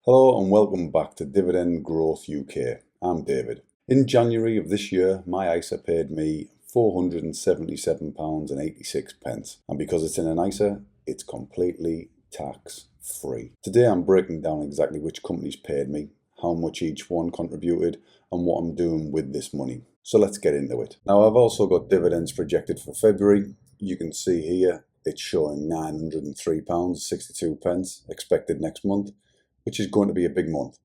Hello and welcome back to Dividend Growth UK. I'm David. In January of this year, my ISA paid me £477.86, and because it's in an ISA, it's completely tax-free. Today I'm breaking down exactly which companies paid me, how much each one contributed, and what I'm doing with this money. So let's get into it. Now I've also got dividends projected for February. You can see here it's showing £903.62 expected next month, which is going to be a big month,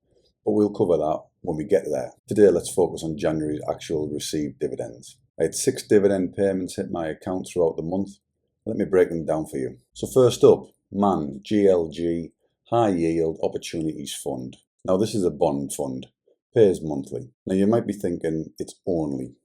but we'll cover that when we get there. Today, let's focus on January's actual received dividends. I had 6 dividend payments hit my account throughout the month. Let me break them down for you. So first up, MAN GLG High Yield Opportunities Fund. Now this is a bond fund, pays monthly. Now you might be thinking it's only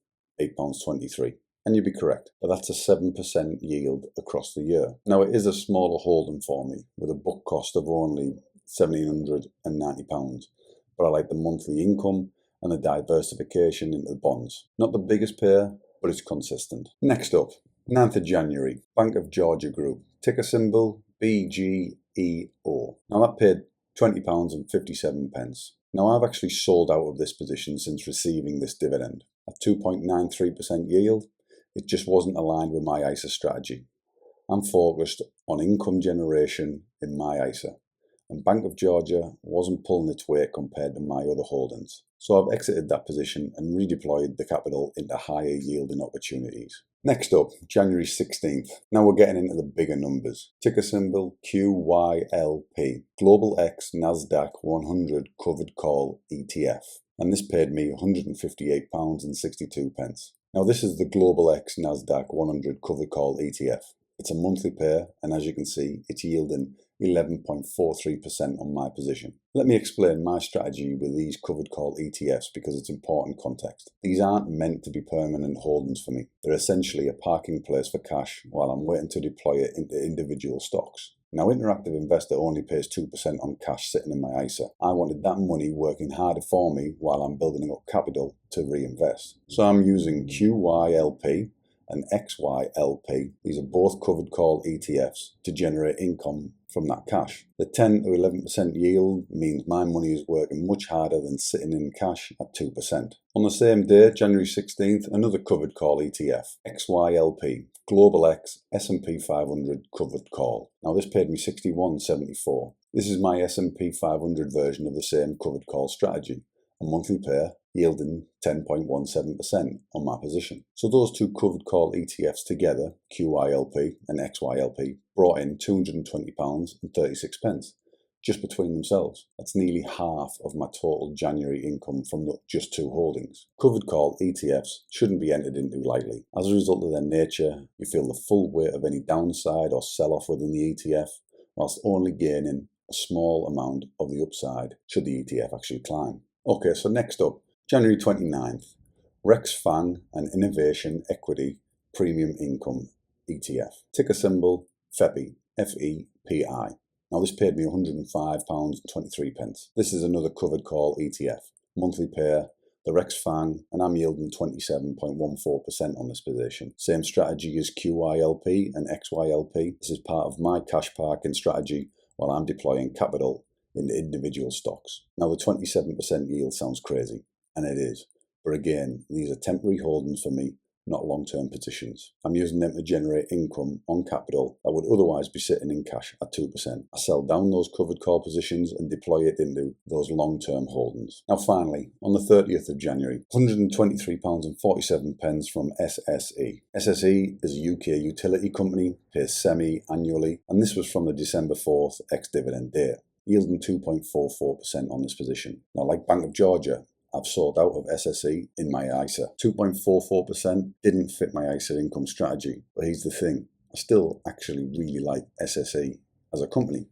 £8.23. And you'd be correct, but that's a 7% yield across the year. Now it is a smaller holding for me, with a book cost of only £1,790, but I like the monthly income and the diversification into the bonds. Not the biggest pair, but it's consistent. Next up, 9th of January, Bank of Georgia Group, ticker symbol BGEO. Now that paid £20.57. Now I've actually sold out of this position since receiving this dividend. At 2.93% yield, it just wasn't aligned with my ISA strategy. I'm focused on income generation in my ISA, and Bank of Georgia wasn't pulling its weight compared to my other holdings. So I've exited that position and redeployed the capital into higher yielding opportunities. Next up, January 16th. Now we're getting into the bigger numbers. Ticker symbol QYLP, Global X Nasdaq 100 Covered Call ETF. And this paid me £158.62. Now this is the Global X Nasdaq 100 Covered Call ETF. It's a monthly pair, and as you can see, it's yielding 11.43% on my position. Let me explain my strategy with these covered call ETFs because it's important context. These aren't meant to be permanent holdings for me. They're essentially a parking place for cash while I'm waiting to deploy it into individual stocks. Now, Interactive Investor only pays 2% on cash sitting in my ISA. I wanted that money working harder for me while I'm building up capital to reinvest. So I'm using QYLP and XYLP. These are both covered call ETFs to generate income from that cash. The 10 to 11% yield means my money is working much harder than sitting in cash at 2%. On the same day, January 16th, another covered call ETF, XYLP, Global X S&P 500 covered call. Now this paid me $61.74. This is my S&P 500 version of the same covered call strategy, a monthly pair yielding 10.17% on my position. So those two covered call ETFs together, QYLP and XYLP, brought in £220.36 just between themselves. That's nearly half of my total January income from just two holdings. Covered call ETFs shouldn't be entered into lightly. As a result of their nature, you feel the full weight of any downside or sell-off within the ETF, whilst only gaining a small amount of the upside should the ETF actually climb. Okay, so next up, January 29th, Rex FANG and Innovation Equity Premium Income ETF. Ticker symbol FEPI, FEPI. Now this paid me £105.23. This is another covered call ETF. Monthly pair, the Rex FANG, and I'm yielding 27.14% on this position. Same strategy as QYLP and XYLP. This is part of my cash parking strategy while I'm deploying capital into individual stocks. Now the 27% yield sounds crazy, and it is, but again, these are temporary holdings for me, not long-term positions. I'm using them to generate income on capital that would otherwise be sitting in cash at 2%. I sell down those covered call positions and deploy it into those long-term holdings. Now finally, on the 30th of January, £123.47 from SSE. SSE is a UK utility company, pays semi-annually, and this was from the December 4th ex-dividend date, yielding 2.44% on this position. Now, like Bank of Georgia, I've sold out of SSE in my ISA. 2.44% didn't fit my ISA income strategy, but here's the thing. I still actually really like SSE as a company.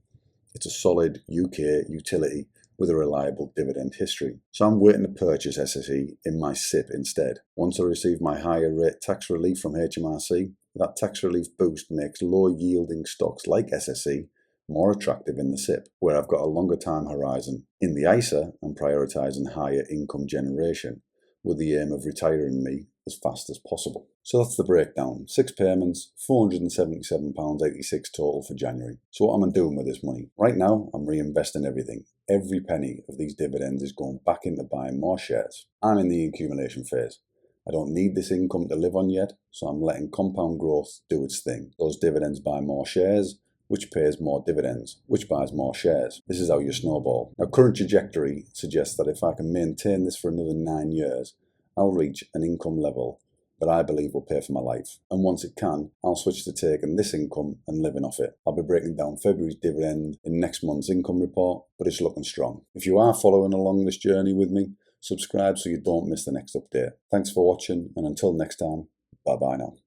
It's a solid UK utility with a reliable dividend history. So I'm waiting to purchase SSE in my SIPP instead. Once I receive my higher rate tax relief from HMRC, that tax relief boost makes low yielding stocks like SSE more attractive in the SIPP, where I've got a longer time horizon. In the ISA, I'm prioritising higher income generation with the aim of retiring me as fast as possible. So that's the breakdown. 6 payments, £477.86 total for January. So what am I doing with this money? Right now, I'm reinvesting everything. Every penny of these dividends is going back into buying more shares. I'm in the accumulation phase. I don't need this income to live on yet, so I'm letting compound growth do its thing. Those dividends buy more shares, which pays more dividends, which buys more shares. This is how you snowball. Now, current trajectory suggests that if I can maintain this for another 9 years, I'll reach an income level that I believe will pay for my life. And once it can, I'll switch to taking this income and living off it. I'll be breaking down February's dividend in next month's income report, but it's looking strong. If you are following along this journey with me, subscribe so you don't miss the next update. Thanks for watching, and until next time, bye bye now.